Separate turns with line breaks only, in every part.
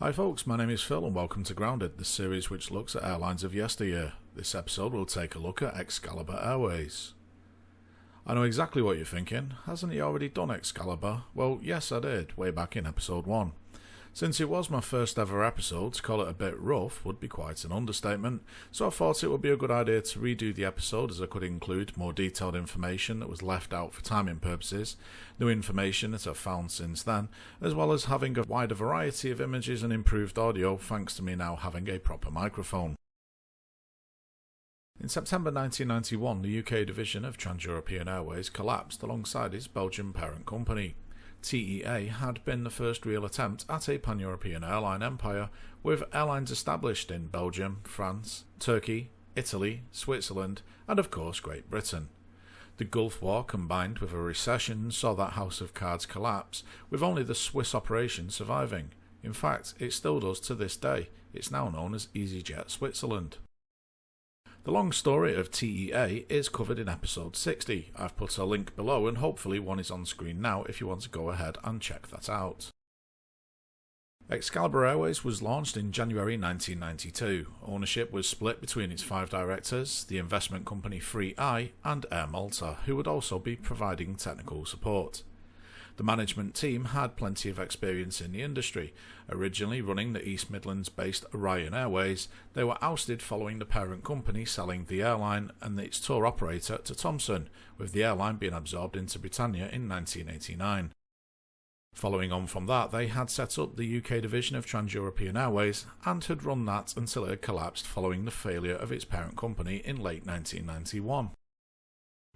Hi folks, my name is Phil and welcome to Grounded, the series which looks at airlines of yesteryear. This episode will take a look at Excalibur Airways. I know exactly what you're thinking, hasn't he already done Excalibur? Well, yes I did, way back in episode 1. Since it was my first ever episode, to call it a bit rough would be quite an understatement, so I thought it would be a good idea to redo the episode as I could include more detailed information that was left out for timing purposes, new information that I've found since then, as well as having a wider variety of images and improved audio thanks to me now having a proper microphone. In September 1991, the UK division of Trans-European Airways collapsed alongside its Belgian parent company. TEA had been the first real attempt at a pan-European airline empire, with airlines established in Belgium, France, Turkey, Italy, Switzerland, and of course Great Britain. The Gulf War combined with a recession saw that house of cards collapse, with only the Swiss operation surviving. In fact, it still does to this day. It's now known as EasyJet Switzerland. The long story of TEA is covered in episode 60. I've put a link below and hopefully one is on screen now if you want to go ahead and check that out. Excalibur Airways was launched in January 1992. Ownership was split between its 5 directors, the investment company 3i and Air Malta, who would also be providing technical support. The management team had plenty of experience in the industry. Originally running the East Midlands based Airline Airways, they were ousted following the parent company selling the airline and its tour operator to Thomson, with the airline being absorbed into Britannia in 1989. Following on from that, they had set up the UK division of Trans-European Airways and had run that until it had collapsed following the failure of its parent company in late 1991.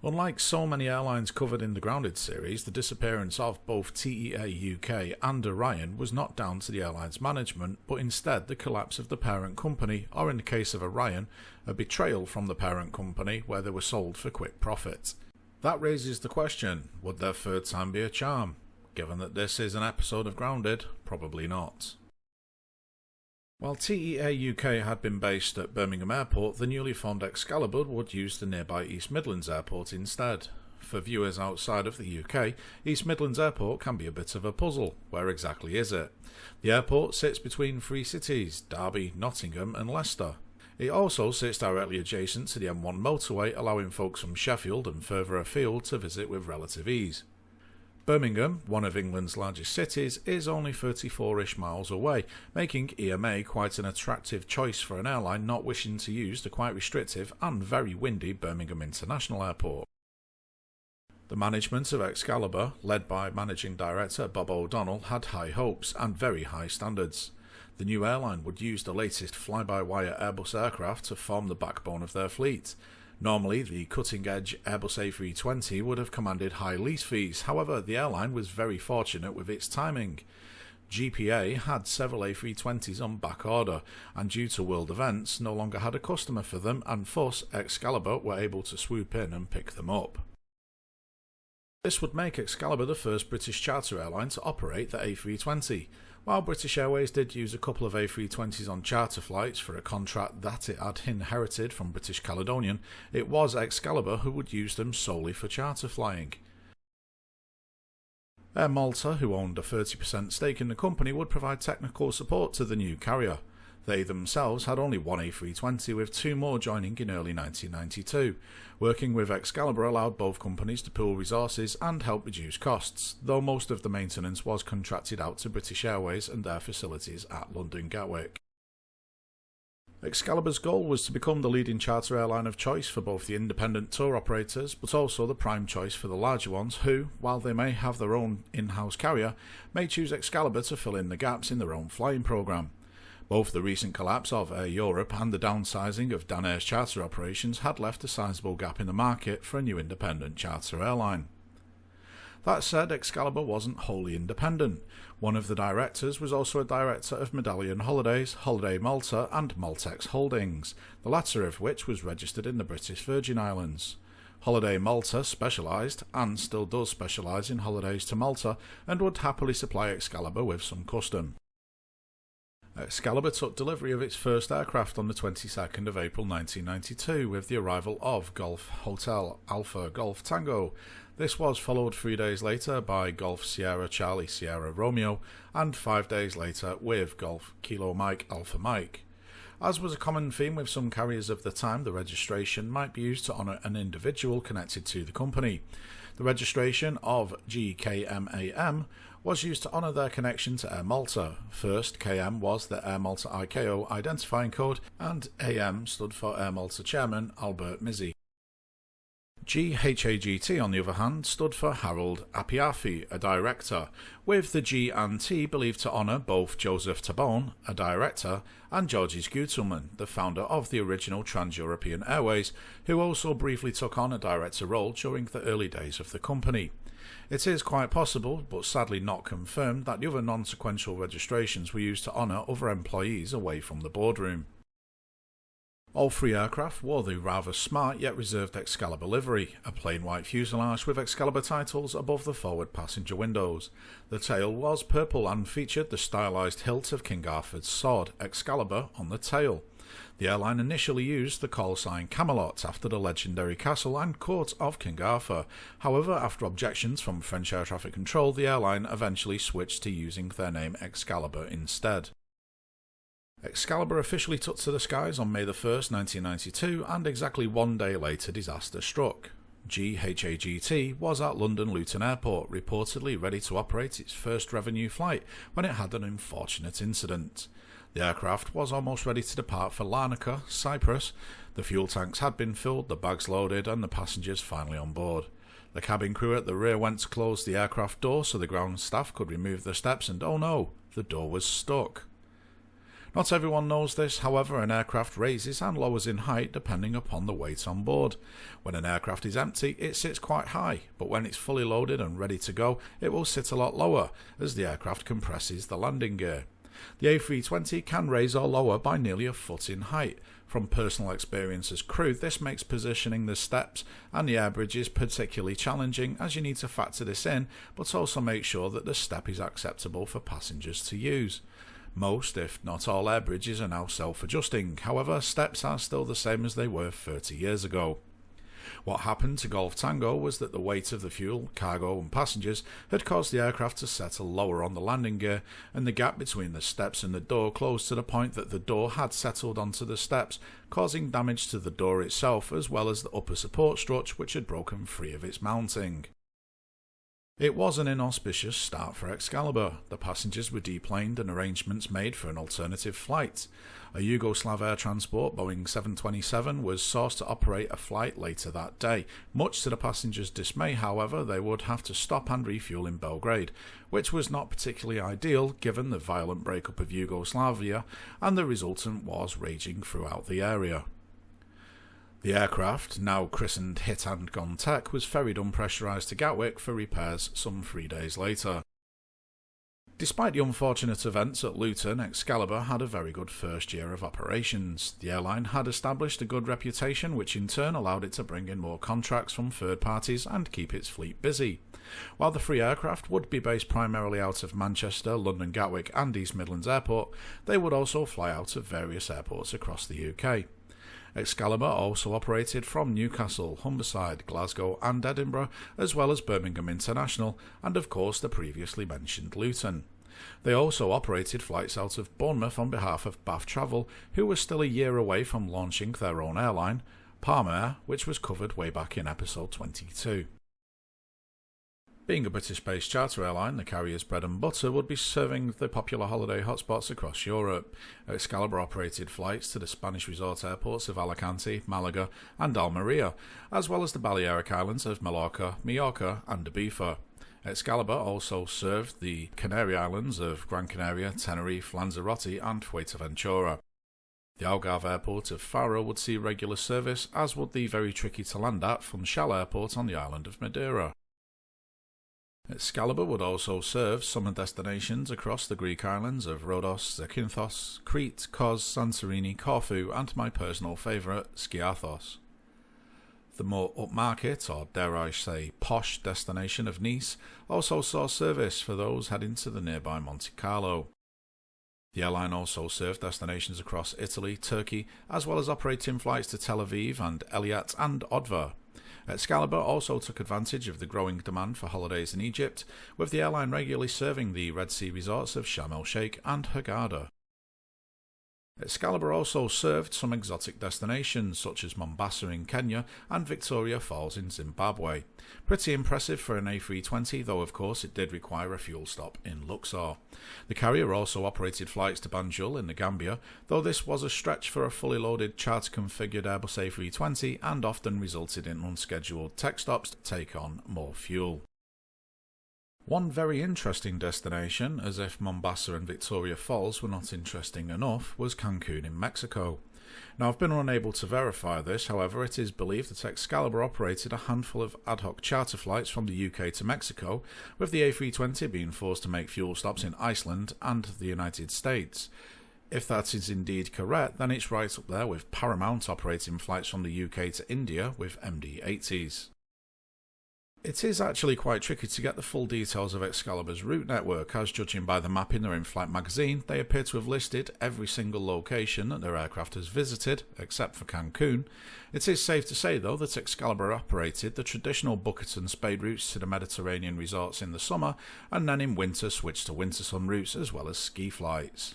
Unlike so many airlines covered in the Grounded series, the disappearance of both TEA UK and Airline was not down to the airline's management, but instead the collapse of the parent company, or in the case of Airline, a betrayal from the parent company where they were sold for quick profit. That raises the question, would their third time be a charm? Given that this is an episode of Grounded, probably not. While TEA UK had been based at Birmingham Airport, the newly formed Excalibur would use the nearby East Midlands Airport instead. For viewers outside of the UK, East Midlands Airport can be a bit of a puzzle. Where exactly is it? The airport sits between 3 cities, Derby, Nottingham and Leicester. It also sits directly adjacent to the M1 motorway, allowing folks from Sheffield and further afield to visit with relative ease. Birmingham, one of England's largest cities, is only 34-ish miles away, making EMA quite an attractive choice for an airline not wishing to use the quite restrictive and very windy Birmingham International Airport. The management of Excalibur, led by Managing Director Bob O'Donnell, had high hopes and very high standards. The new airline would use the latest fly-by-wire Airbus aircraft to form the backbone of their fleet. Normally, the cutting-edge Airbus A320 would have commanded high lease fees, however the airline was very fortunate with its timing. GPA had several A320s on back order, and due to world events, no longer had a customer for them, and thus Excalibur were able to swoop in and pick them up. This would make Excalibur the first British charter airline to operate the A320. While British Airways did use a couple of A320s on charter flights for a contract that it had inherited from British Caledonian, it was Excalibur who would use them solely for charter flying. Air Malta, who owned a 30% stake in the company, would provide technical support to the new carrier. They themselves had only one A320, with 2 more joining in early 1992. Working with Excalibur allowed both companies to pool resources and help reduce costs, though most of the maintenance was contracted out to British Airways and their facilities at London Gatwick. Excalibur's goal was to become the leading charter airline of choice for both the independent tour operators, but also the prime choice for the larger ones who, while they may have their own in-house carrier, may choose Excalibur to fill in the gaps in their own flying programme. Both the recent collapse of Air Europe and the downsizing of Dan Air's charter operations had left a sizable gap in the market for a new independent charter airline. That said, Excalibur wasn't wholly independent. One of the directors was also a director of Medallion Holidays, Holiday Malta and Maltex Holdings, the latter of which was registered in the British Virgin Islands. Holiday Malta specialised, and still does specialise in holidays to Malta, and would happily supply Excalibur with some custom. Excalibur took delivery of its first aircraft on the 22nd of April 1992 with the arrival of Golf Hotel Alpha Golf Tango. This was followed 3 days later by Golf Sierra Charlie Sierra Romeo and 5 days later with Golf Kilo Mike Alpha Mike. As was a common theme with some carriers of the time, the registration might be used to honour an individual connected to the company. The registration of GKMAM was used to honour their connection to Air Malta. First, KM was the Air Malta ICAO identifying code, and AM stood for Air Malta Chairman Albert Mizzi. GHAGT, on the other hand, stood for Harold Apiafi, a director, with the G and T believed to honour both Joseph Tabone, a director, and Georges Gutelman, the founder of the original Trans-European Airways, who also briefly took on a director role during the early days of the company. It is quite possible, but sadly not confirmed, that the other non-sequential registrations were used to honour other employees away from the boardroom. All three aircraft wore the rather smart yet reserved Excalibur livery, a plain white fuselage with Excalibur titles above the forward passenger windows. The tail was purple and featured the stylised hilt of King Arthur's sword, Excalibur, on the tail. The airline initially used the call sign Camelot after the legendary castle and court of King Arthur. However, after objections from French Air Traffic Control, the airline eventually switched to using their name Excalibur instead. Excalibur officially took to the skies on May 1st, 1992, and exactly 1 day later disaster struck. GHAGT was at London Luton Airport, reportedly ready to operate its first revenue flight when it had an unfortunate incident. The aircraft was almost ready to depart for Larnaca, Cyprus. The fuel tanks had been filled, the bags loaded, and the passengers finally on board. The cabin crew at the rear went to close the aircraft door so the ground staff could remove the steps, and oh no, the door was stuck. Not everyone knows this, however, an aircraft raises and lowers in height depending upon the weight on board. When an aircraft is empty, it sits quite high, but when it's fully loaded and ready to go, it will sit a lot lower, as the aircraft compresses the landing gear. The A320 can raise or lower by nearly a foot in height. From personal experience as crew, this makes positioning the steps and the air bridges particularly challenging, as you need to factor this in, but also make sure that the step is acceptable for passengers to use. Most, if not all, air bridges are now self-adjusting, however, steps are still the same as they were 30 years ago. What happened to Golf Tango was that the weight of the fuel, cargo and passengers had caused the aircraft to settle lower on the landing gear, and the gap between the steps and the door closed to the point that the door had settled onto the steps, causing damage to the door itself as well as the upper support strut, which had broken free of its mounting. It was an inauspicious start for Excalibur. The passengers were deplaned and arrangements made for an alternative flight. A Yugoslav air transport Boeing 727 was sourced to operate a flight later that day. Much to the passengers' dismay, however, they would have to stop and refuel in Belgrade, which was not particularly ideal given the violent breakup of Yugoslavia and the resultant wars raging throughout the area. The aircraft, now christened Hit and Gone Tech, was ferried unpressurised to Gatwick for repairs some 3 days later. Despite the unfortunate events at Luton, Excalibur had a very good first year of operations. The airline had established a good reputation, which in turn allowed it to bring in more contracts from third parties and keep its fleet busy. While the three aircraft would be based primarily out of Manchester, London Gatwick and East Midlands Airport, they would also fly out of various airports across the UK. Excalibur also operated from Newcastle, Humberside, Glasgow and Edinburgh, as well as Birmingham International and of course the previously mentioned Luton. They also operated flights out of Bournemouth on behalf of Bath Travel, who were still a year away from launching their own airline, Palm Air, which was covered way back in episode 22. Being a British-based charter airline, the carrier's bread and butter would be serving the popular holiday hotspots across Europe. Excalibur operated flights to the Spanish resort airports of Alicante, Malaga and Almeria, as well as the Balearic Islands of Mallorca, Majorca and Ibiza. Excalibur also served the Canary Islands of Gran Canaria, Tenerife, Lanzarote and Fuerteventura. The Algarve airport of Faro would see regular service, as would the very tricky to land at Funchal airport on the island of Madeira. Excalibur would also serve summer destinations across the Greek islands of Rhodos, Zakynthos, Crete, Kos, Santorini, Corfu and my personal favourite, Skiathos. The more upmarket, or dare I say posh, destination of Nice also saw service for those heading to the nearby Monte Carlo. The airline also served destinations across Italy, Turkey, as well as operating flights to Tel Aviv and Eilat and Odva. Excalibur also took advantage of the growing demand for holidays in Egypt, with the airline regularly serving the Red Sea resorts of Sharm el-Sheikh and Hurghada. Excalibur also served some exotic destinations such as Mombasa in Kenya and Victoria Falls in Zimbabwe. Pretty impressive for an A320, though of course it did require a fuel stop in Luxor. The carrier also operated flights to Banjul in the Gambia, though this was a stretch for a fully loaded charter-configured Airbus A320 and often resulted in unscheduled tech stops to take on more fuel. One very interesting destination, as if Mombasa and Victoria Falls were not interesting enough, was Cancun in Mexico. Now, I've been unable to verify this, however it is believed that Excalibur operated a handful of ad hoc charter flights from the UK to Mexico, with the A320 being forced to make fuel stops in Iceland and the United States. If that is indeed correct, then it's right up there with Paramount operating flights from the UK to India with MD-80s. It is actually quite tricky to get the full details of Excalibur's route network, as judging by the map in their in-flight magazine, they appear to have listed every single location that their aircraft has visited, except for Cancun. It is safe to say, though, that Excalibur operated the traditional bucket and spade routes to the Mediterranean resorts in the summer, and then in winter switched to winter sun routes as well as ski flights.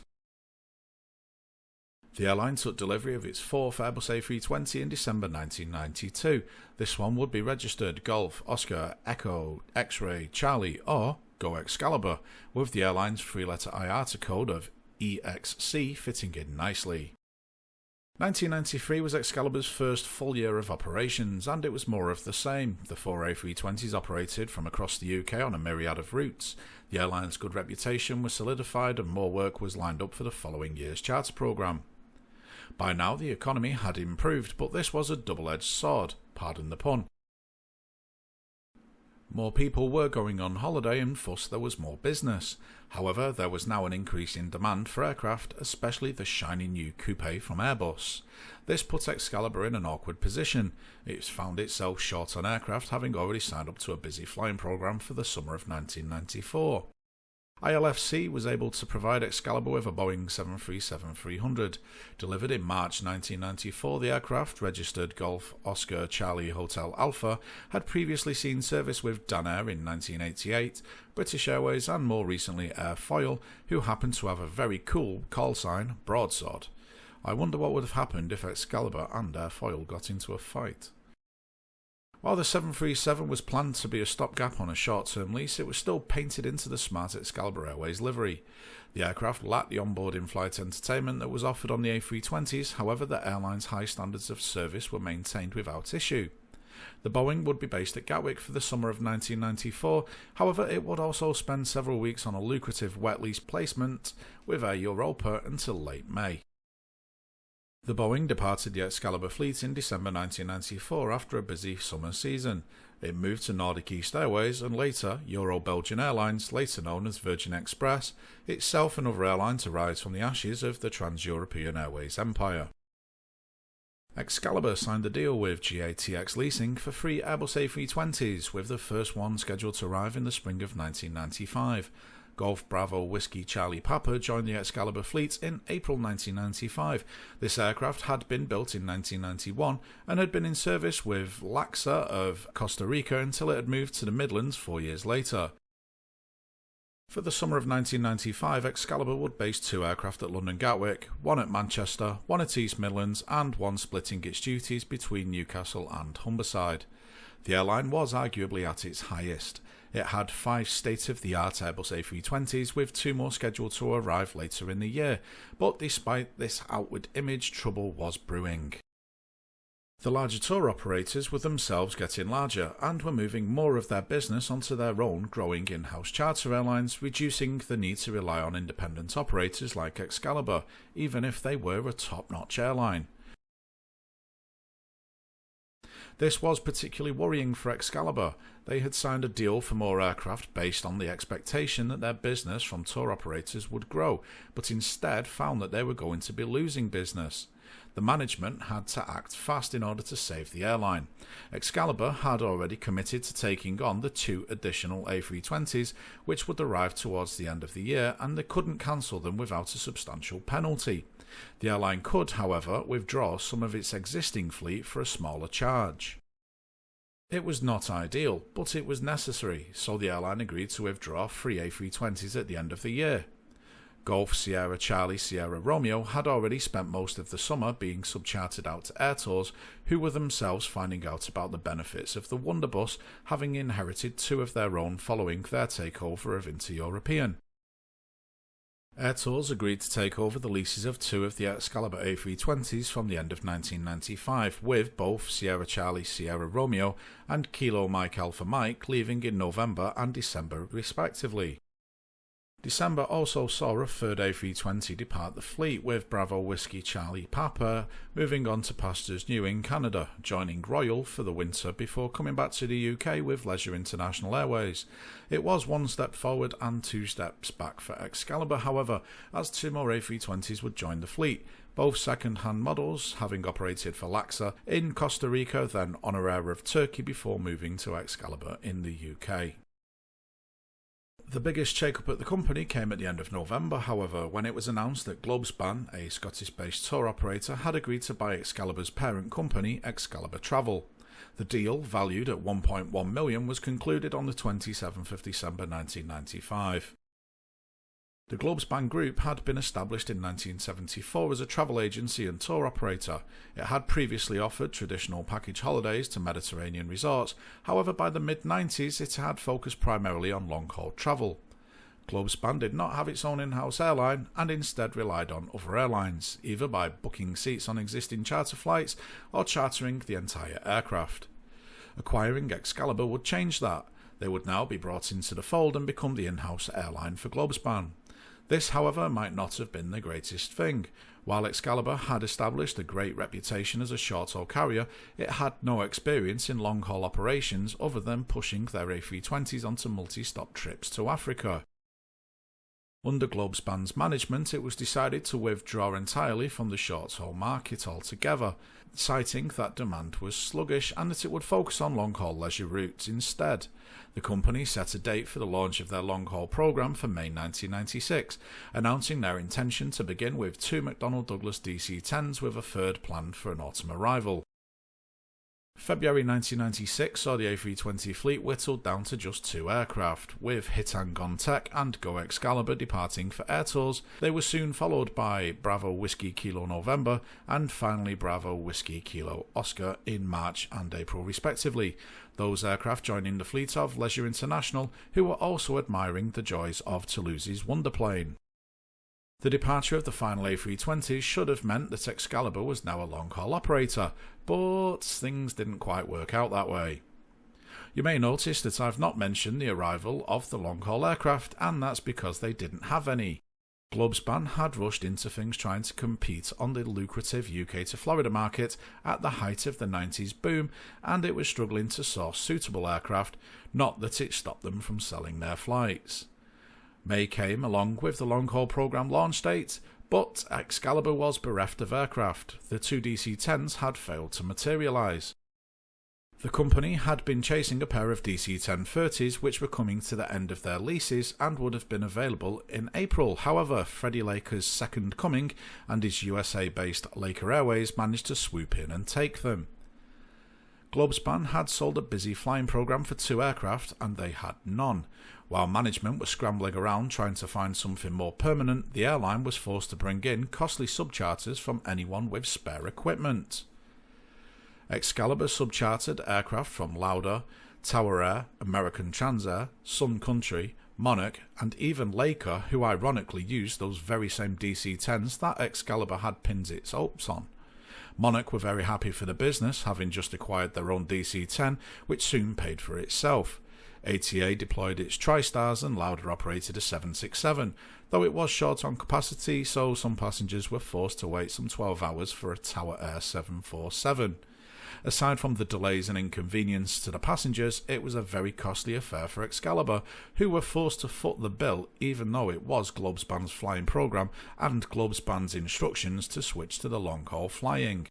The airline took delivery of its fourth Airbus A320 in December 1992. This one would be registered Golf, Oscar, Echo, X-Ray, Charlie or Go Excalibur, with the airline's three-letter IATA code of EXC fitting in nicely. 1993 was Excalibur's first full year of operations, and it was more of the same. The four A320s operated from across the UK on a myriad of routes. The airline's good reputation was solidified and more work was lined up for the following year's charter programme. By now the economy had improved, but this was a double-edged sword, pardon the pun. More people were going on holiday and thus there was more business. However, there was now an increase in demand for aircraft, especially the shiny new coupe from Airbus. This put Excalibur in an awkward position. It found itself short on aircraft, having already signed up to a busy flying programme for the summer of 1994. ILFC was able to provide Excalibur with a Boeing 737-300. Delivered in March 1994, the aircraft, registered Golf Oscar Charlie Hotel Alpha, had previously seen service with Dan Air in 1988, British Airways and more recently Airfoil, who happened to have a very cool call sign, Broadsword. I wonder what would have happened if Excalibur and Airfoil got into a fight. While the 737 was planned to be a stopgap on a short-term lease, it was still painted into the smart Excalibur Airways livery. The aircraft lacked the onboard in-flight entertainment that was offered on the A320s, however the airline's high standards of service were maintained without issue. The Boeing would be based at Gatwick for the summer of 1994, however it would also spend several weeks on a lucrative wet lease placement with Air Europa until late May. The Boeing departed the Excalibur fleet in December 1994 after a busy summer season. It moved to Nordic East Airways and later Euro-Belgian Airlines, later known as Virgin Express, itself another airline to rise from the ashes of the Trans-European Airways empire. Excalibur signed a deal with GATX Leasing for 3 Airbus A320s, with the first one scheduled to arrive in the spring of 1995. Golf Bravo Whiskey Charlie Papa joined the Excalibur fleet in April 1995. This aircraft had been built in 1991 and had been in service with LAXA of Costa Rica until it had moved to the Midlands 4 years later. For the summer of 1995, Excalibur would base 2 aircraft at London Gatwick, 1 at Manchester, 1 at East Midlands and 1 splitting its duties between Newcastle and Humberside. The airline was arguably at its highest. It had 5 state-of-the-art Airbus A320s, with 2 more scheduled to arrive later in the year, but despite this outward image, trouble was brewing. The larger tour operators were themselves getting larger, and were moving more of their business onto their own growing in-house charter airlines, reducing the need to rely on independent operators like Excalibur, even if they were a top-notch airline. This was particularly worrying for Excalibur. They had signed a deal for more aircraft based on the expectation that their business from tour operators would grow, but instead found that they were going to be losing business. The management had to act fast in order to save the airline. Excalibur had already committed to taking on the 2 additional A320s, which would arrive towards the end of the year, and they couldn't cancel them without a substantial penalty. The airline could, however, withdraw some of its existing fleet for a smaller charge. It was not ideal, but it was necessary, so the airline agreed to withdraw 3 A320s at the end of the year. Golf Sierra Charlie Sierra Romeo had already spent most of the summer being subchartered out to Air Tours, who were themselves finding out about the benefits of the Wonderbus, having inherited 2 of their own following their takeover of Inter-European. Air Tours agreed to take over the leases of 2 of the Excalibur A320s from the end of 1995, with both Sierra Charlie Sierra Romeo and Kilo Mike Alpha Mike leaving in November and December respectively. December also saw a 3rd A320 depart the fleet, with Bravo Whiskey Charlie Papa moving on to pastures new in Canada, joining Royal for the winter before coming back to the UK with Leisure International Airways. It was 1 step forward and 2 steps back for Excalibur, however, as 2 more A320s would join the fleet, both second-hand models having operated for LAXA in Costa Rica, then Honorair of Turkey before moving to Excalibur in the UK. The biggest shake-up at the company came at the end of November, however, when it was announced that Globespan, a Scottish-based tour operator, had agreed to buy Excalibur's parent company, Excalibur Travel. The deal, valued at $1.1 million, was concluded on the 27th of December 1995. The Globespan Group had been established in 1974 as a travel agency and tour operator. It had previously offered traditional package holidays to Mediterranean resorts, however by the mid-90s it had focused primarily on long-haul travel. Globespan did not have its own in-house airline and instead relied on other airlines, either by booking seats on existing charter flights or chartering the entire aircraft. Acquiring Excalibur would change that. They would now be brought into the fold and become the in-house airline for Globespan. This, however, might not have been the greatest thing. While Excalibur had established a great reputation as a short-haul carrier, it had no experience in long-haul operations other than pushing their A320s onto multi-stop trips to Africa. Under Globespan's management, it was decided to withdraw entirely from the short-haul market altogether, citing that demand was sluggish and that it would focus on long-haul leisure routes instead. The company set a date for the launch of their long-haul program for May 1996, announcing their intention to begin with 2 McDonnell Douglas DC-10s with a 3rd planned for an autumn arrival. February 1996 saw the A320 fleet whittled down to just 2 aircraft, with Hit and Gone Tech and Go Excalibur departing for Air Tours. They were soon followed by Bravo Whiskey Kilo November and finally Bravo Whiskey Kilo Oscar in March and April respectively, those aircraft joining the fleet of Leisure International, who were also admiring the joys of Toulouse's Wonderplane. The departure of the final A320s should have meant that Excalibur was now a long-haul operator, but things didn't quite work out that way. You may notice that I've not mentioned the arrival of the long-haul aircraft, and that's because they didn't have any. Globespan had rushed into things trying to compete on the lucrative UK to Florida market at the height of the 90s boom, and it was struggling to source suitable aircraft, not that it stopped them from selling their flights. May came along with the long-haul program launch date, but Excalibur was bereft of aircraft. The 2 DC-10s had failed to materialise. The company had been chasing a pair of DC-1030s which were coming to the end of their leases and would have been available in April. However, Freddie Laker's second coming and his USA-based Laker Airways managed to swoop in and take them. Globespan had sold a busy flying program for 2 aircraft and they had none. While management was scrambling around trying to find something more permanent, the airline was forced to bring in costly subcharters from anyone with spare equipment. Excalibur subchartered aircraft from Lauda, Tower Air, American Transair, Sun Country, Monarch and even Laker, who ironically used those very same DC-10s that Excalibur had pinned its hopes on. Monarch were very happy for the business, having just acquired their own DC-10, which soon paid for itself. ATA deployed its TriStars and Lauda operated a 767, though it was short on capacity, so some passengers were forced to wait some 12 hours for a Tower Air 747. Aside from the delays and inconvenience to the passengers, it was a very costly affair for Excalibur, who were forced to foot the bill even though it was Globespan's flying program and Globespan's instructions to switch to the long-haul flying.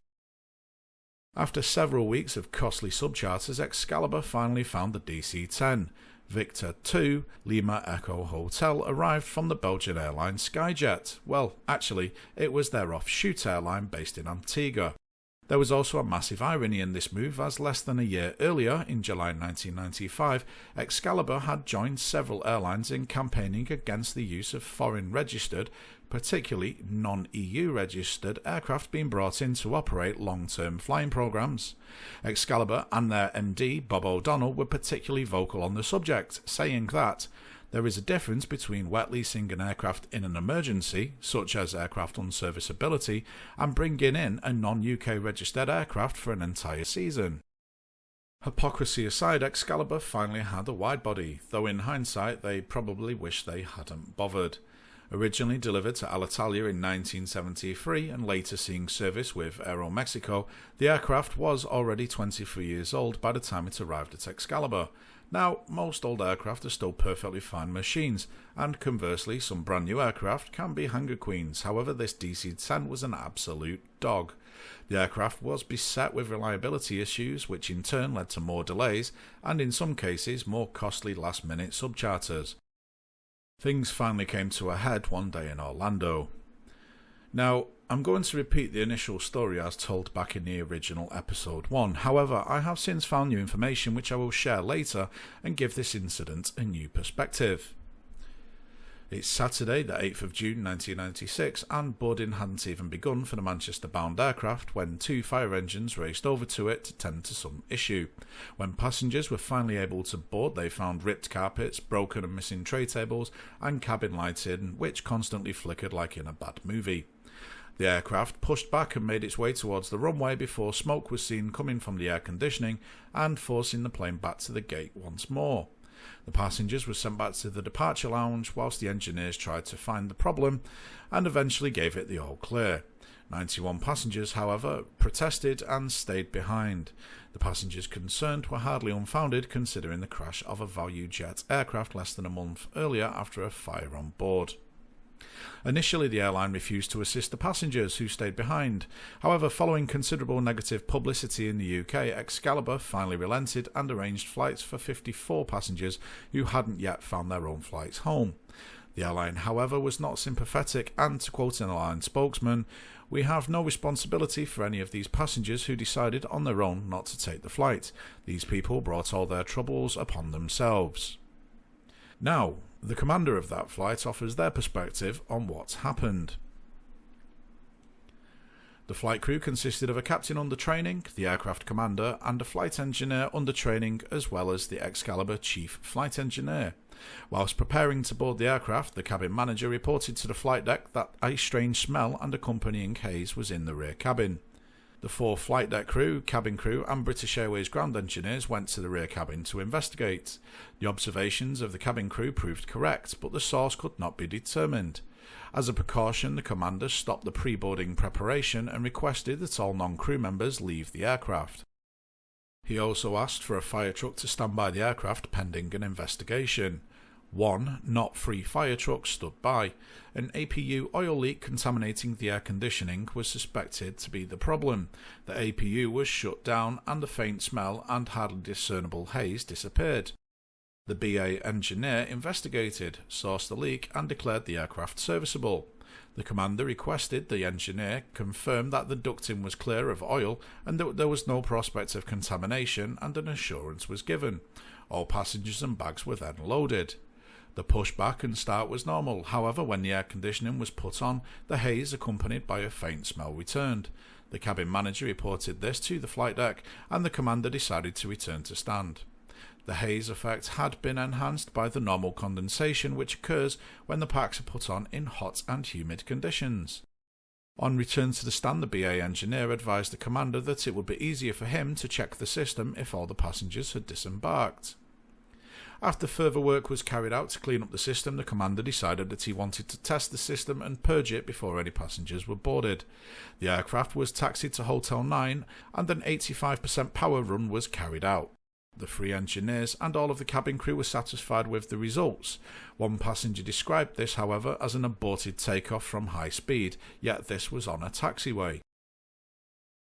After several weeks of costly subcharters, Excalibur finally found the DC-10. Victor 2, Lima Echo Hotel arrived from the Belgian airline Skyjet. Well, actually, it was their offshoot airline based in Antigua. There was also a massive irony in this move, as less than a year earlier, in July 1995, Excalibur had joined several airlines in campaigning against the use of foreign-registered, particularly non-EU registered aircraft being brought in to operate long-term flying programs. Excalibur and their MD, Bob O'Donnell, were particularly vocal on the subject, saying that there is a difference between wet leasing an aircraft in an emergency, such as aircraft unserviceability, and bringing in a non-UK registered aircraft for an entire season. Hypocrisy aside, Excalibur finally had a widebody, though in hindsight they probably wish they hadn't bothered. Originally delivered to Alitalia in 1973 and later seeing service with Aeromexico, the aircraft was already 23 years old by the time it arrived at Excalibur. Now, most old aircraft are still perfectly fine machines, and conversely, some brand new aircraft can be hangar queens. However, this DC-10 was an absolute dog. The aircraft was beset with reliability issues, which in turn led to more delays, and in some cases, more costly last-minute subcharters. Things finally came to a head one day in Orlando. Now, I'm going to repeat the initial story as told back in the original episode 1. However, I have since found new information which I will share later and give this incident a new perspective. It's Saturday, the 8th of June 1996, and boarding hadn't even begun for the Manchester-bound aircraft when two fire engines raced over to it to tend to some issue. When passengers were finally able to board, they found ripped carpets, broken and missing tray tables, and cabin lighting which constantly flickered like in a bad movie. The aircraft pushed back and made its way towards the runway before smoke was seen coming from the air conditioning and forcing the plane back to the gate once more. The passengers were sent back to the departure lounge whilst the engineers tried to find the problem and eventually gave it the all clear. 91 passengers, however, protested and stayed behind. The passengers concerned were hardly unfounded considering the crash of a ValueJet aircraft less than a month earlier after a fire on board. Initially, the airline refused to assist the passengers who stayed behind. However, following considerable negative publicity in the UK, Excalibur finally relented and arranged flights for 54 passengers who hadn't yet found their own flights home. The airline, however, was not sympathetic and, to quote an airline spokesman, "We have no responsibility for any of these passengers who decided on their own not to take the flight. These people brought all their troubles upon themselves." Now, the commander of that flight offers their perspective on what's happened. The flight crew consisted of a captain under training, the aircraft commander, and a flight engineer under training, as well as the Excalibur chief flight engineer. Whilst preparing to board the aircraft, the cabin manager reported to the flight deck that a strange smell and accompanying haze was in the rear cabin. The 4 flight deck crew, cabin crew and British Airways ground engineers went to the rear cabin to investigate. The observations of the cabin crew proved correct, but the source could not be determined. As a precaution, the commander stopped the pre-boarding preparation and requested that all non-crew members leave the aircraft. He also asked for a fire truck to stand by the aircraft pending an investigation. 1 not 3 fire trucks stood by. An APU oil leak contaminating the air conditioning was suspected to be the problem. The APU was shut down and the faint smell and hardly discernible haze disappeared. The BA engineer investigated, sourced the leak and declared the aircraft serviceable. The commander requested the engineer confirm that the ducting was clear of oil and that there was no prospect of contamination, and an assurance was given. All passengers and bags were then loaded. The pushback and start was normal. However, when the air conditioning was put on, the haze accompanied by a faint smell returned. The cabin manager reported this to the flight deck and the commander decided to return to stand. The haze effect had been enhanced by the normal condensation which occurs when the packs are put on in hot and humid conditions. On return to the stand, the BA engineer advised the commander that it would be easier for him to check the system if all the passengers had disembarked. After further work was carried out to clean up the system, the commander decided that he wanted to test the system and purge it before any passengers were boarded. The aircraft was taxied to Hotel 9 and an 85% power run was carried out. The 3 engineers and all of the cabin crew were satisfied with the results. One passenger described this, however, as an aborted takeoff from high speed, yet this was on a taxiway.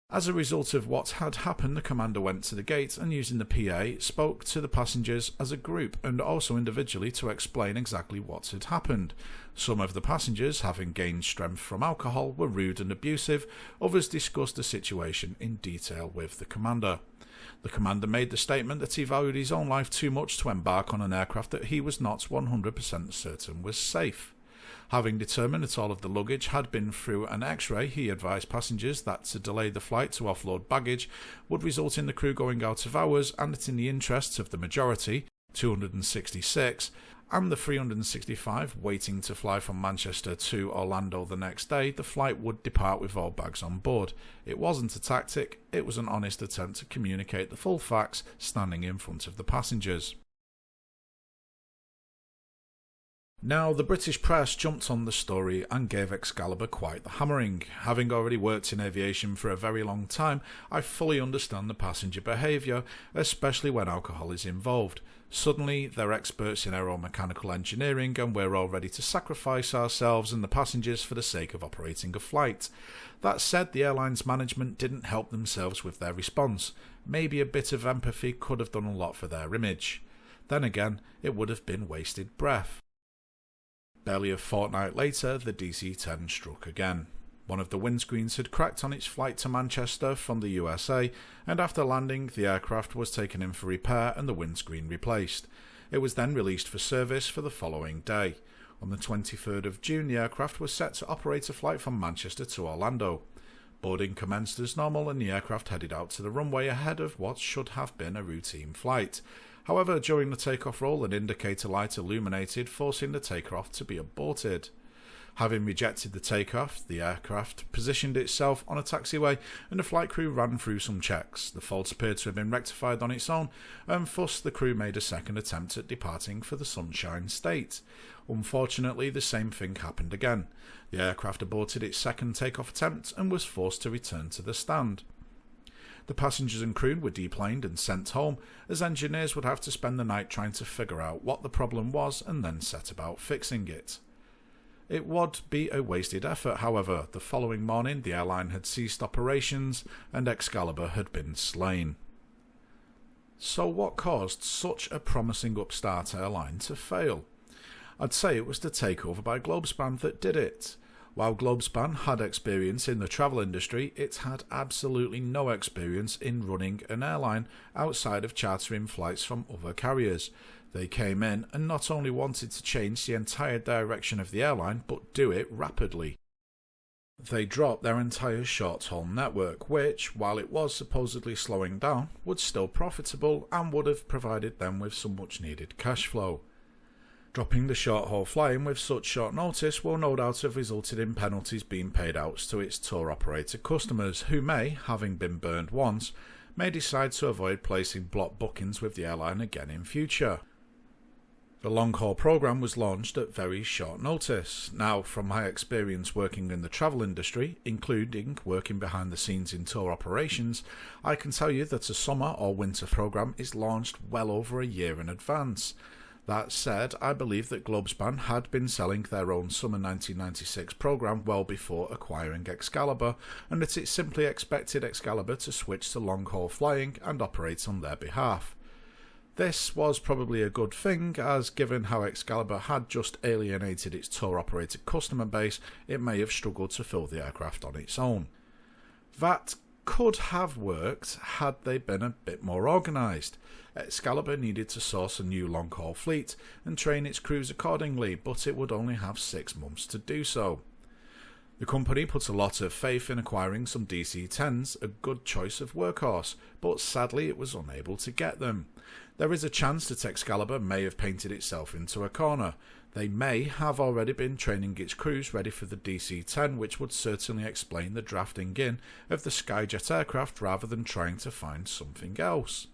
As a result of what had happened, the commander went to the gate and, using the PA, spoke to the passengers as a group and also individually to explain exactly what had happened. Some of the passengers, having gained strength from alcohol, were rude and abusive. Others discussed the situation in detail with the commander. The commander made the statement that he valued his own life too much to embark on an aircraft that he was not 100% certain was safe. Having determined that all of the luggage had been through an X-ray, he advised passengers that to delay the flight to offload baggage would result in the crew going out of hours, and that in the interests of the majority, 266, and the 365 waiting to fly from Manchester to Orlando the next day, the flight would depart with all bags on board. It wasn't a tactic, it was an honest attempt to communicate the full facts standing in front of the passengers. Now, the British press jumped on the story and gave Excalibur quite the hammering. Having already worked in aviation for a very long time, I fully understand the passenger behaviour, especially when alcohol is involved. Suddenly, they're experts in aeromechanical engineering and we're all ready to sacrifice ourselves and the passengers for the sake of operating a flight. That said, the airline's management didn't help themselves with their response. Maybe a bit of empathy could have done a lot for their image. Then again, it would have been wasted breath. Barely a fortnight later, the DC-10 struck again. One of the windscreens had cracked on its flight to Manchester from the USA, and after landing, the aircraft was taken in for repair and the windscreen replaced. It was then released for service for the following day. On the 23rd of June, the aircraft was set to operate a flight from Manchester to Orlando. Boarding commenced as normal and the aircraft headed out to the runway ahead of what should have been a routine flight. However, during the takeoff roll, an indicator light illuminated, forcing the takeoff to be aborted. Having rejected the takeoff, the aircraft positioned itself on a taxiway and the flight crew ran through some checks. The fault appeared to have been rectified on its own, and thus the crew made a second attempt at departing for the Sunshine State. Unfortunately, the same thing happened again. The aircraft aborted its second takeoff attempt and was forced to return to the stand. The passengers and crew were deplaned and sent home, as engineers would have to spend the night trying to figure out what the problem was and then set about fixing it. It would be a wasted effort, however. The following morning, the airline had ceased operations and Excalibur had been slain. So what caused such a promising upstart airline to fail? I'd say it was the takeover by Globespan that did it. While Globespan had experience in the travel industry, it had absolutely no experience in running an airline outside of chartering flights from other carriers. They came in and not only wanted to change the entire direction of the airline, but do it rapidly. They dropped their entire short-haul network, which, while it was supposedly slowing down, was still profitable and would have provided them with some much-needed cash flow. Dropping the short-haul flying with such short notice will no doubt have resulted in penalties being paid out to its tour operator customers, who may, having been burned once, may decide to avoid placing block bookings with the airline again in future. The long-haul programme was launched at very short notice. Now, from my experience working in the travel industry, including working behind the scenes in tour operations, I can tell you that a summer or winter programme is launched well over a year in advance. That said, I believe that Globespan had been selling their own summer 1996 programme well before acquiring Excalibur, and that it simply expected Excalibur to switch to long-haul flying and operate on their behalf. This was probably a good thing, as given how Excalibur had just alienated its tour operator customer base, it may have struggled to fill the aircraft on its own. That could have worked had they been a bit more organised. Excalibur needed to source a new long-haul fleet and train its crews accordingly, but it would only have 6 months to do so. The company put a lot of faith in acquiring some DC-10s, a good choice of workhorse, but sadly it was unable to get them. There is a chance that Excalibur may have painted itself into a corner. They may have already been training its crews ready for the DC-10, which would certainly explain the drafting in of the Skyjet aircraft rather than trying to find something else.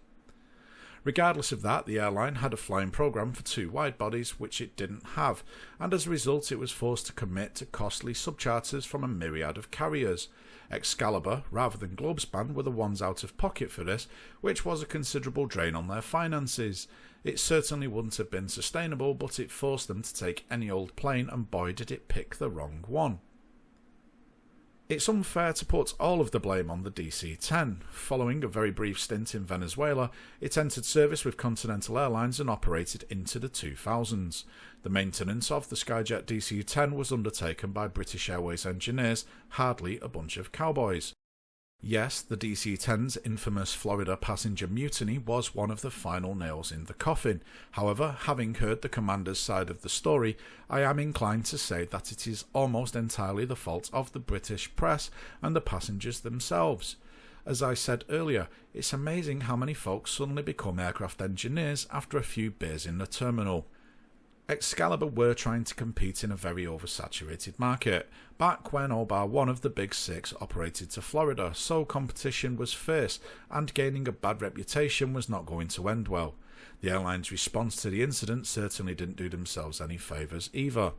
Regardless of that, the airline had a flying programme for 2 wide-bodies, which it didn't have, and as a result it was forced to commit to costly subcharters from a myriad of carriers. Excalibur, rather than Globespan, were the ones out of pocket for this, which was a considerable drain on their finances. It certainly wouldn't have been sustainable, but it forced them to take any old plane, and boy did it pick the wrong one. It's unfair to put all of the blame on the DC-10. Following a very brief stint in Venezuela, it entered service with Continental Airlines and operated into the 2000s. The maintenance of the Skyjet DC-10 was undertaken by British Airways engineers, hardly a bunch of cowboys. Yes, the DC-10's infamous Florida passenger mutiny was one of the final nails in the coffin. However, having heard the commander's side of the story, I am inclined to say that it is almost entirely the fault of the British press and the passengers themselves. As I said earlier, it's amazing how many folks suddenly become aircraft engineers after a few beers in the terminal. Excalibur were trying to compete in a very oversaturated market, back when all bar one of the big six operated to Florida, so competition was fierce, and gaining a bad reputation was not going to end well. The airline's response to the incident certainly didn't do themselves any favours either.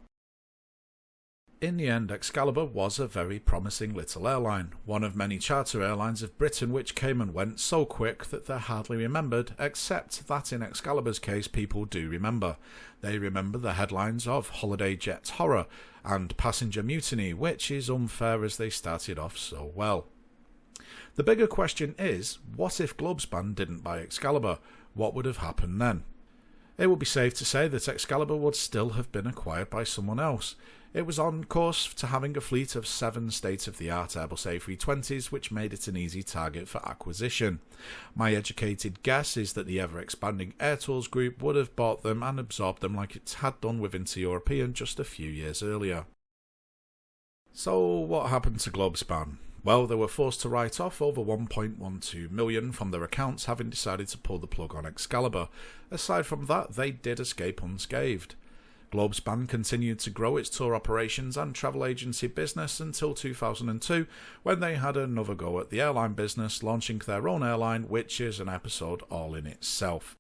In the end, Excalibur was a very promising little airline, one of many charter airlines of Britain which came and went so quick that they're hardly remembered, except that in Excalibur's case people do remember. They remember the headlines of Holiday Jet Horror and Passenger Mutiny, which is unfair as they started off so well. The bigger question is, what if Globespan didn't buy Excalibur? What would have happened then? It would be safe to say that Excalibur would still have been acquired by someone else. It was on course to having a fleet of 7 state-of-the-art Airbus A320s, which made it an easy target for acquisition. My educated guess is that the ever-expanding Air Tools Group would have bought them and absorbed them like it had done with Inter-European just a few years earlier. So what happened to Globespan? Well, they were forced to write off over $1.12 million from their accounts, having decided to pull the plug on Excalibur. Aside from that, they did escape unscathed. Globespan continued to grow its tour operations and travel agency business until 2002, when they had another go at the airline business, launching their own airline, which is an episode all in itself.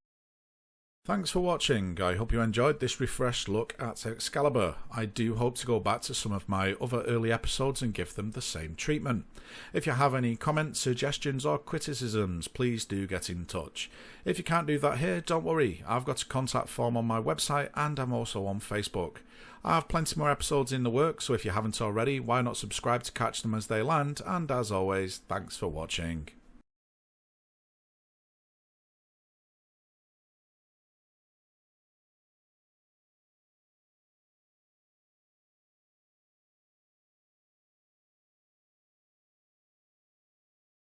Thanks for watching. I hope you enjoyed this refreshed look at Excalibur. I do hope to go back to some of my other early episodes and give them the same treatment. If you have any comments, suggestions or criticisms, please do get in touch. If you can't do that here, don't worry. I've got a contact form on my website and I'm also on Facebook. I have plenty more episodes in the works, so if you haven't already, why not subscribe to catch them as they land? And as always, thanks for watching.